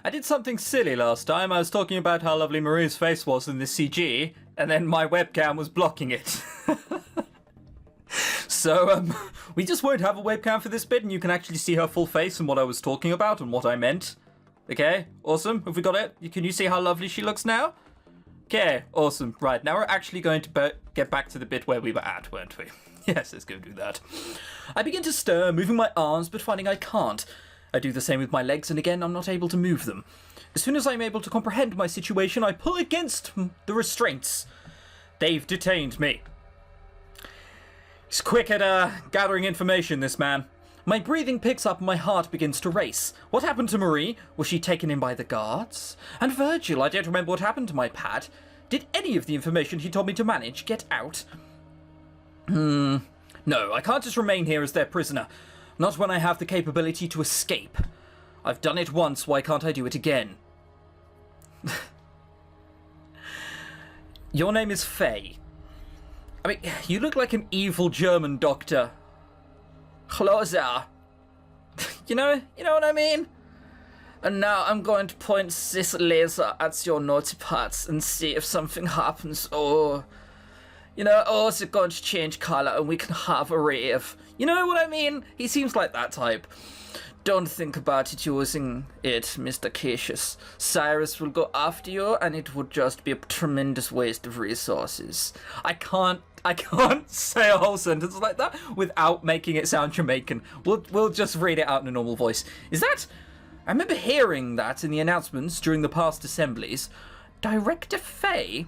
I did something silly last time. I was talking about how lovely Marie's face was in the CG, and then my webcam was blocking it. So, we just won't have a webcam for this bit, and you can actually see her full face and what I was talking about and what I meant. Okay, awesome. Have we got it? Can you see how lovely she looks now? Okay, awesome. Right, now we're actually going to get back to the bit where we were at, weren't we? Yes, let's go do that. I begin to stir, moving my arms, but finding I can't. I do the same with my legs, and again, I'm not able to move them. As soon as I'm able to comprehend my situation, I pull against the restraints. They've detained me. He's quick at gathering information, this man. My breathing picks up and my heart begins to race. What happened to Marie? Was she taken in by the guards? And Virgil, I don't remember what happened to my pad. Did any of the information he told me to manage get out? No, I can't just remain here as their prisoner. Not when I have the capability to escape. I've done it once, why can't I do it again? Your name is Faye. I mean, you look like an evil German doctor. Hello there. You know what I mean? And now I'm going to point this laser at your naughty parts and see if something happens, or... or is it going to change colour and we can have a rave? You know what I mean? He seems like that type. Don't think about it using it, Mr. Cassius. Cyrus will go after you and it would just be a tremendous waste of resources. I can't say a whole sentence like that without making it sound Jamaican. We'll just read it out in a normal voice. Is that... I remember hearing that in the announcements during the past assemblies. Director Faye?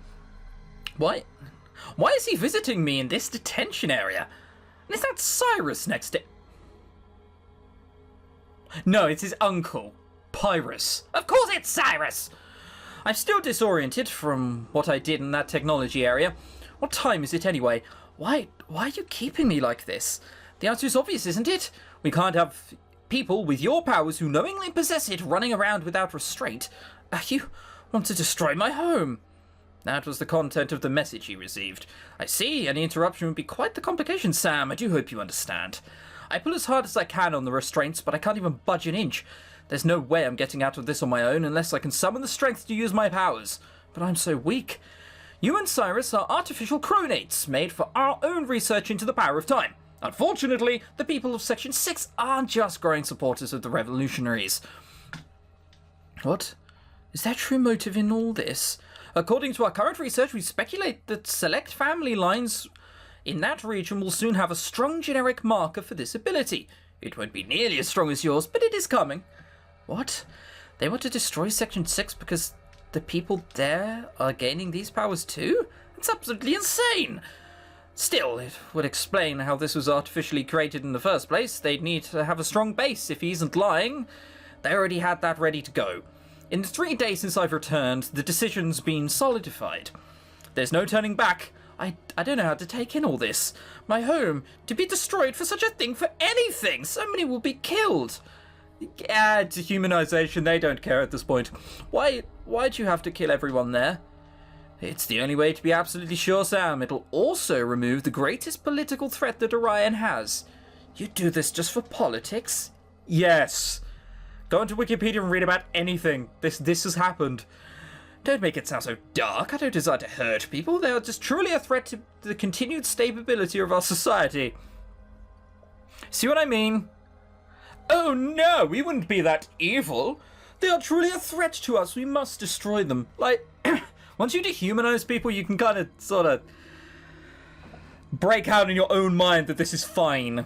Why is he visiting me in this detention area? And is that Cyrus next to... No, it's his uncle, Pyrrhus. Of course it's Cyrus! I'm still disoriented from what I did in that technology area. What time is it anyway? Why are you keeping me like this? The answer is obvious, isn't it? We can't have people with your powers who knowingly possess it running around without restraint. You want to destroy my home. That was the content of the message he received. I see, any interruption would be quite the complication, Sam. I do hope you understand. I pull as hard as I can on the restraints, but I can't even budge an inch. There's no way I'm getting out of this on my own unless I can summon the strength to use my powers. But I'm so weak. You and Cyrus are artificial chronates made for our own research into the power of time. Unfortunately, the people of Section 6 aren't just growing supporters of the revolutionaries. What? Is there true motive in all this? According to our current research, we speculate that select family lines in that region will soon have a strong generic marker for this ability. It won't be nearly as strong as yours, but it is coming. What? They want to destroy Section 6 because the people there are gaining these powers too? It's absolutely insane! Still, it would explain how this was artificially created in the first place. They'd need to have a strong base if he isn't lying. They already had that ready to go. In the 3 days since I've returned, the decision's been solidified. There's no turning back. I don't know how to take in all this. My home, to be destroyed for such a thing, for anything. So many will be killed. Yeah, dehumanization, they don't care at this point. Why'd you have to kill everyone there? It's the only way to be absolutely sure, Sam. It'll also remove the greatest political threat that Orion has. You do this just for politics? Yes. Go onto Wikipedia and read about anything. This has happened. Don't make it sound so dark. I don't desire to hurt people. They are just truly a threat to the continued stability of our society. See what I mean? Oh no, we wouldn't be that evil. They are truly a threat to us. We must destroy them. Like, once you dehumanize people, you can kind of, sort of, break out in your own mind that this is fine.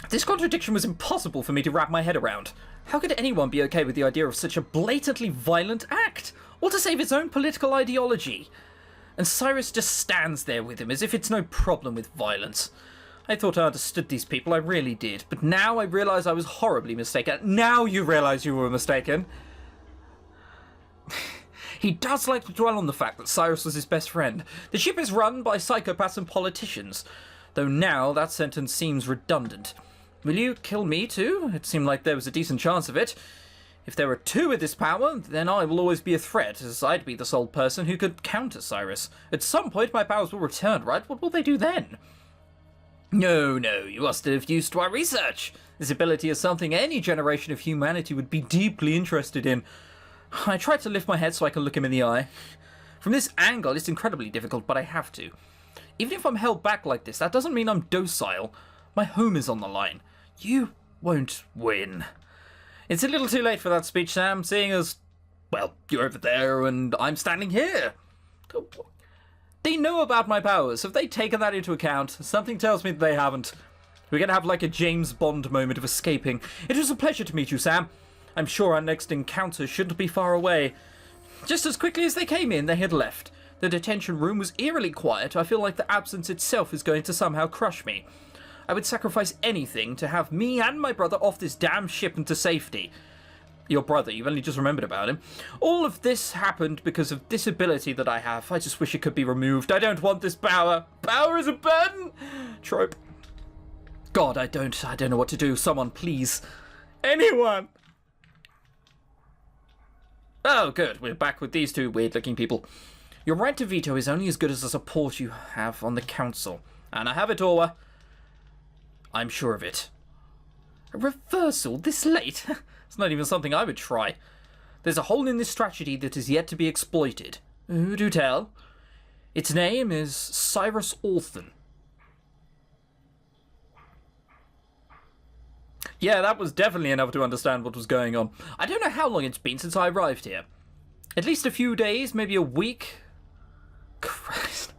This contradiction was impossible for me to wrap my head around. How could anyone be okay with the idea of such a blatantly violent act? All to save its own political ideology. And Cyrus just stands there with him as if it's no problem with violence. I thought I understood these people, I really did. But now I realise I was horribly mistaken. Now you realise you were mistaken. He does like to dwell on the fact that Cyrus was his best friend. The ship is run by psychopaths and politicians. Though now that sentence seems redundant. Will you kill me too? It seemed like there was a decent chance of it. If there were 2 with this power, then I will always be a threat, as I'd be the sole person who could counter Cyrus. At some point my powers will return, right? What will they do then? No, you are still of use to our research. This ability is something any generation of humanity would be deeply interested in. I try to lift my head so I can look him in the eye. From this angle, it's incredibly difficult, but I have to. Even if I'm held back like this, that doesn't mean I'm docile. My home is on the line. You won't win. It's a little too late for that speech, Sam, seeing as, well, you're over there and I'm standing here. They know about my powers. Have they taken that into account? Something tells me that they haven't. We're going to have like a James Bond moment of escaping. It was a pleasure to meet you, Sam. I'm sure our next encounter shouldn't be far away. Just as quickly as they came in, they had left. The detention room was eerily quiet. I feel like the absence itself is going to somehow crush me. I would sacrifice anything to have me and my brother off this damn ship and to safety. Your brother, you've only just remembered about him. All of this happened because of this ability that I have. I just wish it could be removed. I don't want this power. Power is a burden. Trope. God, I don't know what to do. Someone, please. Anyone. Oh, good. We're back with these two weird-looking people. Your right to veto is only as good as the support you have on the council. And I have it, Orwa. I'm sure of it. A reversal this late? It's not even something I would try. There's a hole in this strategy that is yet to be exploited. Who do tell? Its name is Cyrus Orthan. Yeah, that was definitely enough to understand what was going on. I don't know how long it's been since I arrived here. At least a few days, maybe a week. Christ.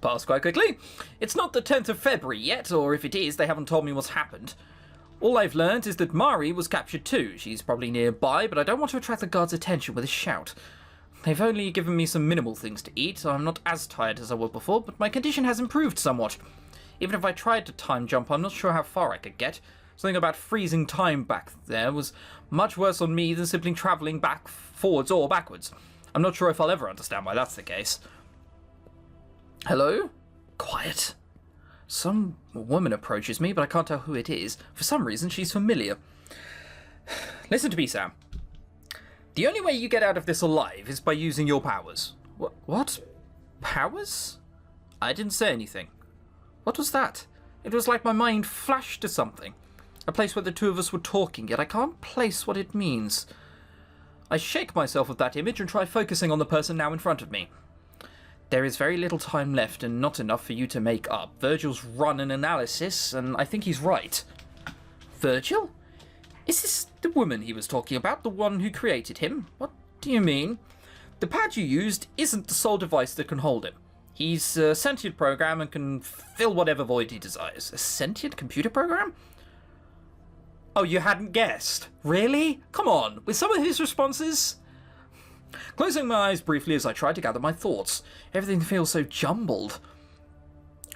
Passed quite quickly. It's not the 10th of February yet, or if it is, they haven't told me what's happened. All I've learned is that Mari was captured too. She's probably nearby, but I don't want to attract the guards' attention with a shout. They've only given me some minimal things to eat, so I'm not as tired as I was before, but my condition has improved somewhat. Even if I tried to time jump, I'm not sure how far I could get. Something about freezing time back there was much worse on me than simply travelling back, forwards or backwards. I'm not sure if I'll ever understand why that's the case. Hello? Quiet. Some woman approaches me, but I can't tell who it is. For some reason, she's familiar. Listen to me, Sam. The only way you get out of this alive is by using your powers. What? Powers? I didn't say anything. What was that? It was like my mind flashed to something. A place where the two of us were talking, yet I can't place what it means. I shake myself of that image and try focusing on the person now in front of me. There is very little time left and not enough for you to make up. Virgil's run an analysis, and I think he's right. Virgil? Is this the woman he was talking about, the one who created him? What do you mean? The pad you used isn't the sole device that can hold him. He's a sentient program and can fill whatever void he desires. A sentient computer program? Oh, you hadn't guessed? Really? Come on, with some of his responses? Closing my eyes briefly as I try to gather my thoughts. Everything feels so jumbled.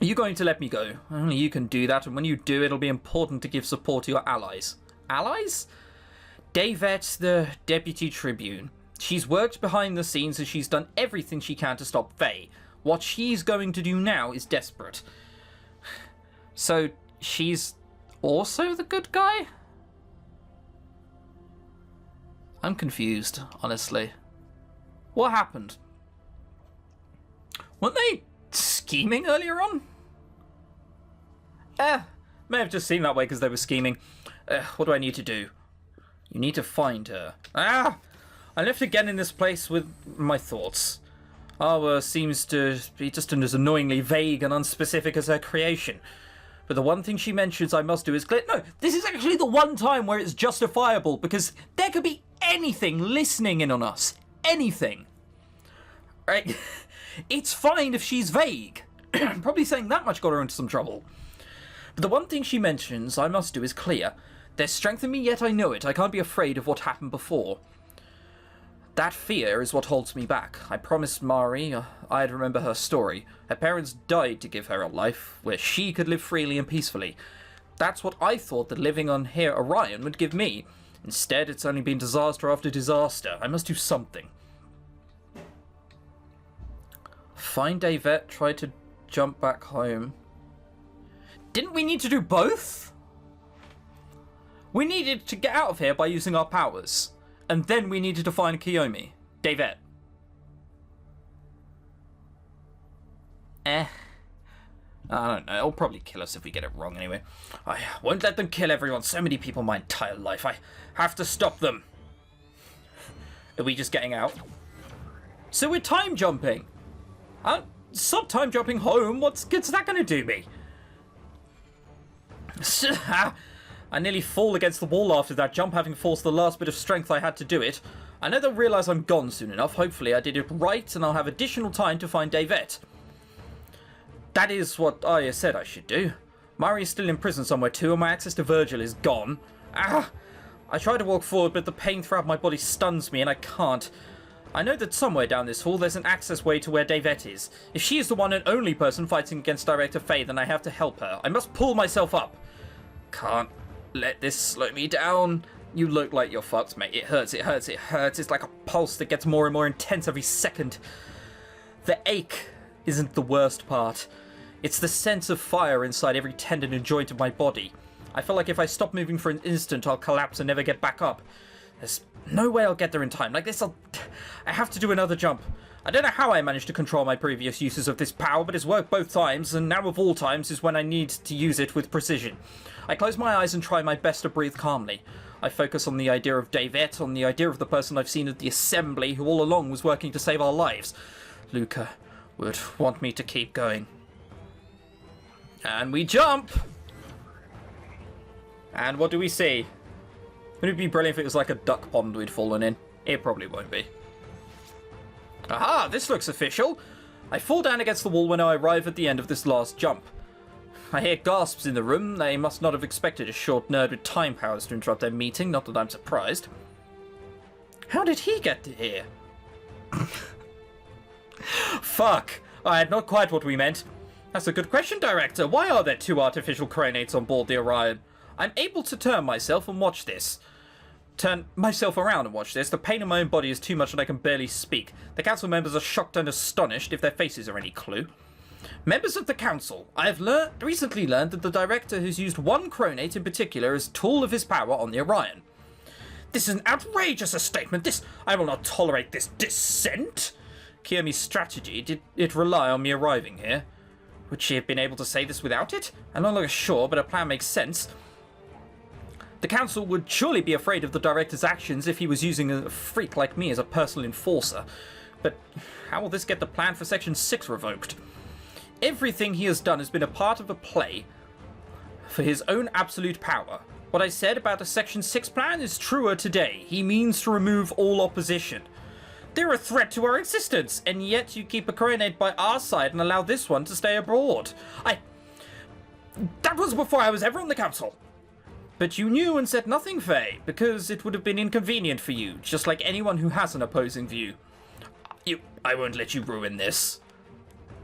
Are you going to let me go? Only you can do that, and when you do, it'll be important to give support to your allies. Allies? Davette, the Deputy Tribune. She's worked behind the scenes and she's done everything she can to stop Faye. What she's going to do now is desperate. So, she's also the good guy? I'm confused, honestly. What happened? Weren't they scheming earlier on? May have just seemed that way because they were scheming. What do I need to do? You need to find her. I'm left again in this place with my thoughts. Our seems to be just as annoyingly vague and unspecific as her creation. But the one thing she mentions I must do is clear. No, this is actually the one time where it's justifiable, because there could be anything listening in on us. Anything. Right? It's fine if she's vague. Probably saying that much got her into some trouble. But the one thing she mentions I must do is clear. There's strength in me, yet I know it. I can't be afraid of what happened before. That fear is what holds me back. I promised Mari I'd remember her story. Her parents died to give her a life where she could live freely and peacefully. That's what I thought that living on here Orion would give me. Instead, it's only been disaster after disaster. I must do something. Find Davette, try to jump back home. Didn't we need to do both? We needed to get out of here by using our powers. And then we needed to find Kiyomi. Davette. I don't know, it'll probably kill us if we get it wrong anyway. I won't let them kill everyone, so many people my entire life. I have to stop them. Are we just getting out? So we're time jumping. Stop time jumping home. What's that going to do me? I nearly fall against the wall after that jump, having forced the last bit of strength I had to do it. I know they'll realise I'm gone soon enough. Hopefully I did it right and I'll have additional time to find Davette. That is what I said I should do. Mari is still in prison somewhere too, and my access to Virgil is gone. I try to walk forward, but the pain throughout my body stuns me and I can't. I know that somewhere down this hall there's an access way to where Davette is. If she is the one and only person fighting against Director Faye, then I have to help her. I must pull myself up. Can't let this slow me down. You look like you're fucked, mate. It hurts, it hurts, it hurts. It's like a pulse that gets more and more intense every second. The ache isn't the worst part. It's the sense of fire inside every tendon and joint of my body. I feel like if I stop moving for an instant, I'll collapse and never get back up. There's no way I'll get there in time. Like this, I have to do another jump. I don't know how I managed to control my previous uses of this power, but it's worked both times, and now of all times is when I need to use it with precision. I close my eyes and try my best to breathe calmly. I focus on the idea of Davette, on the idea of the person I've seen at the assembly who all along was working to save our lives. Luca would want me to keep going. And we jump! And what do we see? Wouldn't it be brilliant if it was like a duck pond we'd fallen in? It probably won't be. Aha, this looks official. I fall down against the wall when I arrive at the end of this last jump. I hear gasps in the room. They must not have expected a short nerd with time powers to interrupt their meeting, not that I'm surprised. How did he get to here? Fuck, not quite what we meant. That's a good question, Director. Why are there 2 artificial craniates on board the Orion? I'm able to turn myself and watch this. Turn myself around and watch this. The pain in my own body is too much and I can barely speak. The council members are shocked and astonished, if their faces are any clue. Members of the council, I have recently learned that the director has used one cronate in particular as tool of his power on the Orion. This is an outrageous statement. I will not tolerate this dissent. Kiyomi's strategy, did it rely on me arriving here? Would she have been able to say this without it? I'm no longer sure, but her plan makes sense. The council would surely be afraid of the director's actions if he was using a freak like me as a personal enforcer. But how will this get the plan for Section 6 revoked? Everything he has done has been a part of a play for his own absolute power. What I said about the Section 6 plan is truer today. He means to remove all opposition. They're a threat to our existence, and yet you keep a coronate by our side and allow this one to stay abroad. That was before I was ever on the council. But you knew and said nothing, Faye, because it would have been inconvenient for you, just like anyone who has an opposing view. I won't let you ruin this.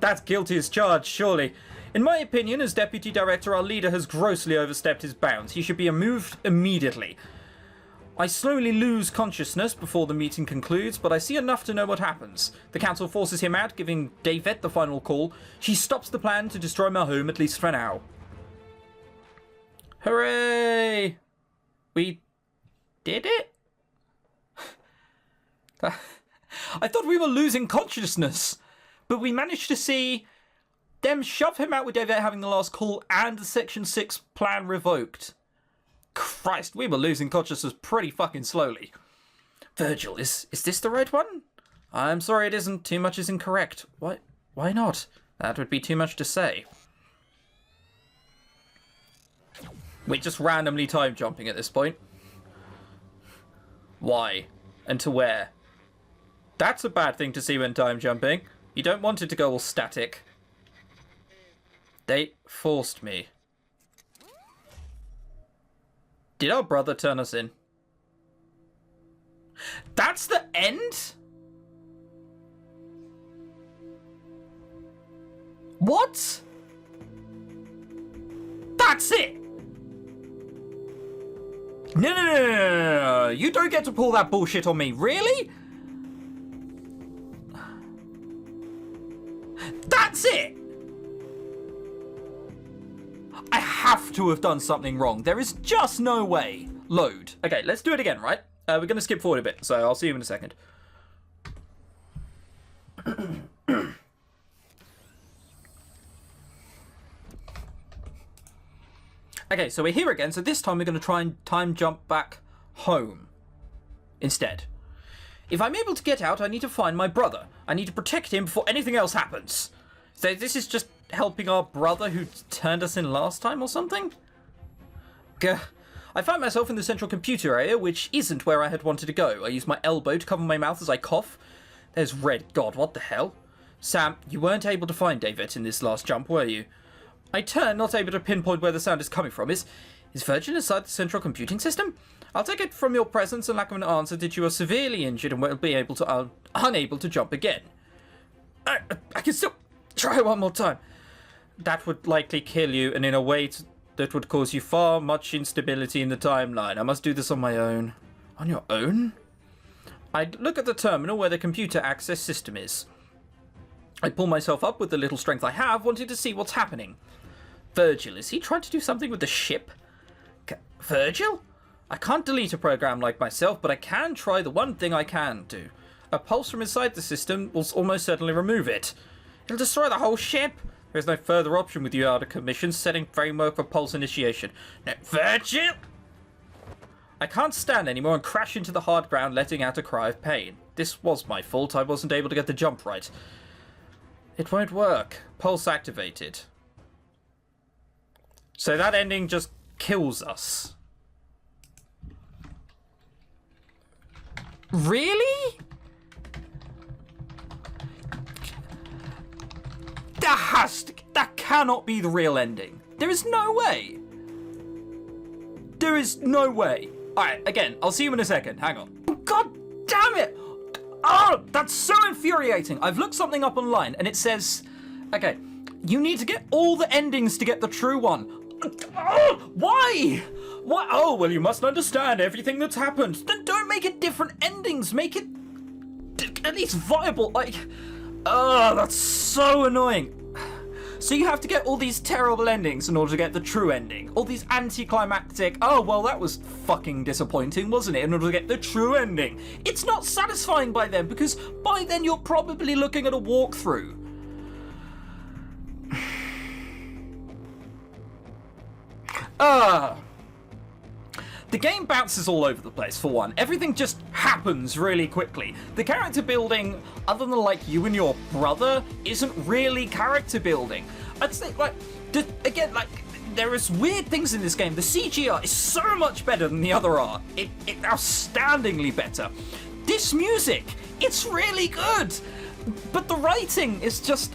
That's guilty as charged, surely. In my opinion, as Deputy Director, our leader has grossly overstepped his bounds. He should be removed immediately. I slowly lose consciousness before the meeting concludes, but I see enough to know what happens. The council forces him out, giving Davette the final call. She stops the plan to destroy my home, at least for now. Hooray! We did it? I thought we were losing consciousness, but we managed to see them shove him out with Davette having the last call and the Section 6 plan revoked. Christ, we were losing consciousness pretty fucking slowly. Virgil, is this the right one? I'm sorry it isn't. Too much is incorrect. Why not? That would be too much to say. We're just randomly time jumping at this point. Why? And to where? That's a bad thing to see when time jumping. You don't want it to go all static. They forced me. Did our brother turn us in? That's the end? What? That's it? No. You don't get to pull that bullshit on me. Really? That's it? I have to have done something wrong. There is just no way. Load. Okay, let's do it again, right? We're going to skip forward a bit, so I'll see you in a second. Okay, so we're here again, so this time we're going to try and time jump back home instead. If I'm able to get out, I need to find my brother. I need to protect him before anything else happens. So this is just helping our brother who turned us in last time or something? Gah. I find myself in the central computer area, which isn't where I had wanted to go. I use my elbow to cover my mouth as I cough. There's red. God, what the hell? Sam, you weren't able to find David in this last jump, were you? I turn, not able to pinpoint where the sound is coming from. Is Virgin inside the central computing system? I'll take it from your presence and lack of an answer that you are severely injured and will be unable to jump again. I can still try one more time. That would likely kill you, and in a way that would cause you far much instability in the timeline. I must do this on my own. On your own? I look at the terminal where the computer access system is. I pull myself up with the little strength I have, wanting to see what's happening. Virgil, is he trying to do something with the ship? Virgil? I can't delete a program like myself, but I can try the one thing I can do. A pulse from inside the system will almost certainly remove it. It'll destroy the whole ship. There's no further option with you out of commission, setting framework for pulse initiation. No, Virgil! I can't stand anymore and crash into the hard ground, letting out a cry of pain. This was my fault. I wasn't able to get the jump right. It won't work. Pulse activated. So that ending just kills us. Really? That cannot be the real ending. There is no way. There is no way. Alright, again, I'll see you in a second. Hang on. God damn it! Oh, that's so infuriating. I've looked something up online and it says, okay, you need to get all the endings to get the true one. Oh, why? Why? Oh, well, you must understand everything that's happened. Then don't make it different endings. Make it at least viable. Like, oh, that's so annoying. So you have to get all these terrible endings in order to get the true ending. All these anti-climactic, oh, well, that was fucking disappointing, wasn't it? In order to get the true ending. It's not satisfying by then, because by then you're probably looking at a walkthrough. The game bounces all over the place, for one. Everything just happens really quickly. The character building, other than like you and your brother, isn't really character building. I'd say, like, again, like, there is weird things in this game. The CGI is so much better than the other art. It's outstandingly better. This music, it's really good. But the writing is just,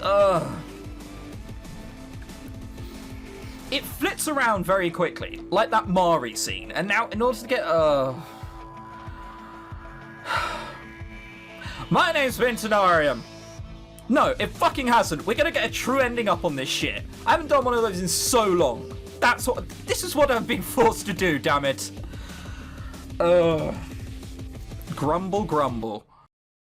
it flits around very quickly, like that Mari scene. And now, in order to get, my name's ChrisTenarium. No, it fucking hasn't. We're gonna get a true ending up on this shit. I haven't done one of those in so long. This is what I've been forced to do, damn it. Grumble, grumble.